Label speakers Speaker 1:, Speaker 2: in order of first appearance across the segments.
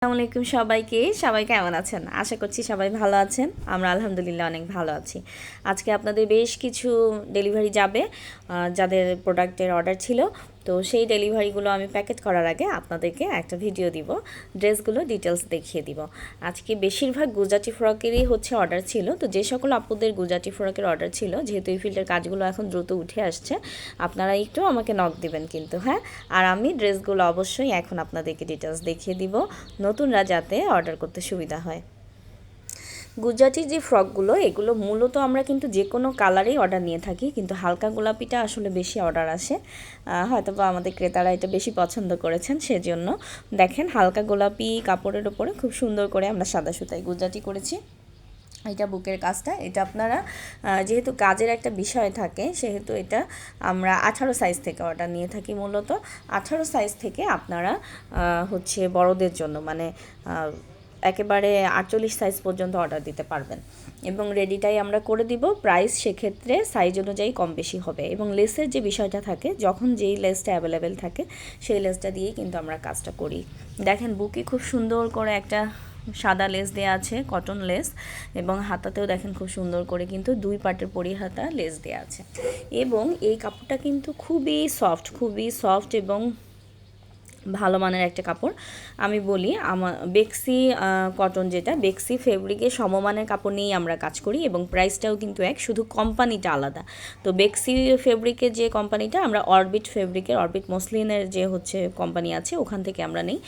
Speaker 1: আসসালামু আলাইকুম সবাই কেমন আছেন? আশা করছি সবাই ভালো আছেন। আমরা আলহামদুলিল্লাহ অনেক ভালো আছি। আজকে আপনাদের বেশ কিছু ডেলিভারি যাবে, যাদের প্রোডাক্টের অর্ডার ছিল। তো সেই ডেলিভারিগুলো আমি প্যাকেট করার আগে আপনাদেরকে একটা ভিডিও দিব, ড্রেসগুলো ডিটেলস দেখিয়ে দিব। আজকে বেশিরভাগ গুজরাটি ফ্রকেরই অর্ডার ছিল। তো যে সকল আপুদের গুজরাটি ফ্রকের অর্ডার ছিল, যেহেতু এই ফিল্ডের কাজগুলো এখন দ্রুত উঠে আসছে, আপনারা একটু আমাকে নক দিবেন কিন্তু, হ্যাঁ। আর আমি ড্রেসগুলো অবশ্যই এখন আপনাদেরকে ডিটেলস দেখিয়ে দিব, নতুনরা যাতে অর্ডার করতে সুবিধা হয়। গুজরাটি যে ফ্রকগুলো, এগুলো মূলত আমরা কিন্তু যে কোনো কালারেই অর্ডার নিয়ে থাকি, কিন্তু হালকা গোলাপিটা আসলে বেশি অর্ডার আসে। হয়তো বা আমাদের ক্রেতারা এটা বেশি পছন্দ করেছেন, সেজন্য দেখেন হালকা গোলাপি কাপড়ের ওপরে খুব সুন্দর করে আমরা সাদা সুতায় গুজরাটি করেছি। এটা বুকের কাজটা, এটা আপনারা যেহেতু কাজের একটা বিষয় থাকে, সেহেতু এটা আমরা 18 সাইজ থেকে অর্ডার নিয়ে থাকি। মূলত 18 সাইজ থেকে আপনারা বড়দের জন্য, মানে একেবারে 48 সাইজ পর্যন্ত অর্ডার দিতে পারবেন, এবং রেডিটাই আমরা করে দিব। প্রাইস সেক্ষেত্রে সাইজ অনুযায়ী কম বেশি হবে, এবং লেসের যে বিষয়টা থাকে, যখন যেই লেসটা অ্যাভেলেবেল থাকে সেই লেসটা দিয়েই কিন্তু আমরা কাজটা করি। দেখেন বুকে খুব সুন্দর করে একটা সাদা লেস দেওয়া আছে, কটন লেস, এবং হাতাতেও দেখেন খুব সুন্দর করে কিন্তু দুই পাটের পরিহাতা লেস দেওয়া আছে। এবং এই কাপড়টা কিন্তু খুবই সফট এবং ভালো মানের একটা কাপড়। আমি বলি আমার বেক্সি কটন, যেটা বেক্সি ফেব্রিকের সমমানের কাপড় নিয়েই আমরা কাজ করি, এবং প্রাইসটাও কিন্তু শুধু কোম্পানিটা আলাদা। তো বেক্সি ফেব্রিকের যে কোম্পানিটা, আমরা অরবিট মসলিনের যে কোম্পানি আছে, ওখান থেকে আমরা নিই।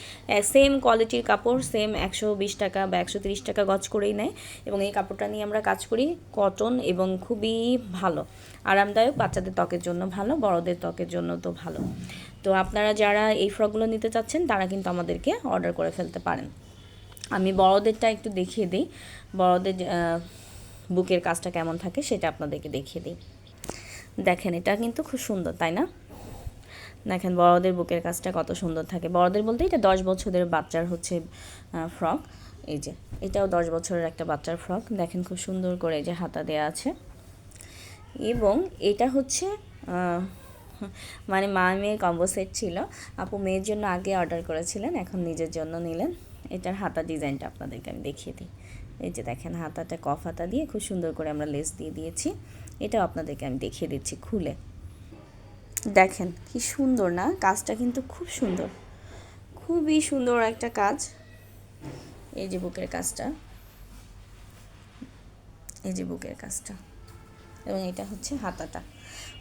Speaker 1: সেম কোয়ালিটির কাপড়, সেম 120 টাকা বা 130 টাকা গজ করেই নেয়, এবং এই কাপড়টা নিয়ে আমরা কাজ করি। কটন এবং খুবই ভালো, আরামদায়ক, বাচ্চাদের ত্বকের জন্য ভালো, বড়দের ত্বকের জন্য তো ভালো। তো আপনারা যারা এই ফ্রকগুলো নিতে চাচ্ছেন, তারা কিন্তু আমাদেরকে অর্ডার করে ফেলতে পারেন। আমি বড়দেরটা একটু দেখিয়ে দিই, বড়দের বুকের কাজটা কেমন থাকে সেটা আপনাদেরকে দেখিয়ে দিই। দেখেন এটা কিন্তু খুব সুন্দর, তাই না? দেখেন বড়দের বুকের কাজটা কত সুন্দর থাকে। বড়দের বলতে এটা 10 বছরের বাচ্চার ফ্রক। এই যে এটাও 10 বছরের একটা বাচ্চার ফ্রক। দেখেন খুব সুন্দর করে যে হাতা দেয়া আছে, এবং এটা মানে মা মেয়ে কম্বো সেট ছিল। আপু মেয়ের জন্য আগে অর্ডার করেছিলেন, এখন নিজের জন্য নিলেন। এটার হাতা ডিজাইনটা আপনাদেরকে আমি দেখিয়ে দিই। এই যে দেখেন হাতাটা কফ হাতা দিয়ে খুব সুন্দর করে আমরা লেস দিয়ে দিয়েছি। এটাও আপনাদেরকে আমি দেখিয়ে দিচ্ছি খুলে। দেখেন কি সুন্দর না, কাজটা কিন্তু খুব সুন্দর, খুবই সুন্দর একটা কাজ। এই যে বুকের কাজটা, এবং এটা হাতাটা।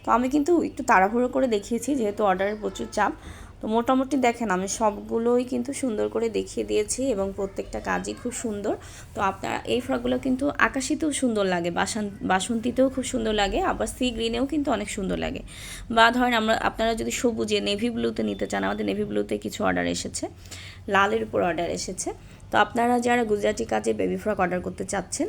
Speaker 1: তো আমি কিন্তু একটু তাড়াহুড়ো করে দেখিয়েছি, যেহেতু অর্ডারের প্রচুর চাপ। তো মোটামুটি দেখেন আমি সবগুলোই কিন্তু সুন্দর করে দেখিয়ে দিয়েছি, এবং প্রত্যেকটা কাজই খুব সুন্দর। তো আপনারা এই ফ্রকগুলো কিন্তু আকাশিতেও সুন্দর লাগে, বাসন্তীতেও খুব সুন্দর লাগে, আবার সি গ্রিনেও কিন্তু অনেক সুন্দর লাগে। বা ধরেন আপনারা যদি সবুজে নেভি ব্লুতে নিতে চান, আমাদের নেভি ব্লুতে কিছু অর্ডার এসেছে, লালের উপর অর্ডার এসেছে। তো আপনারা যারা গুজরাটি কাজে বেবি ফ্রক অর্ডার করতে চাচ্ছেন,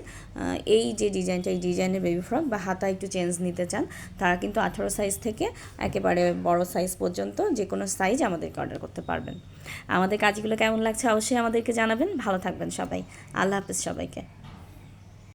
Speaker 1: এই যে ডিজাইনটা, এই ডিজাইনের বেবি ফ্রক বা হাতা একটু চেঞ্জ নিতে চান, তারা কিন্তু 18 সাইজ থেকে একেবারে বড় সাইজ পর্যন্ত যে কোনো সাইজ আমাদেরকে অর্ডার করতে পারবেন। আমাদের কাজগুলো কেমন লাগছে অবশ্যই আমাদেরকে জানাবেন। ভালো থাকবেন সবাই। আল্লাহ হাফেজ সবাইকে।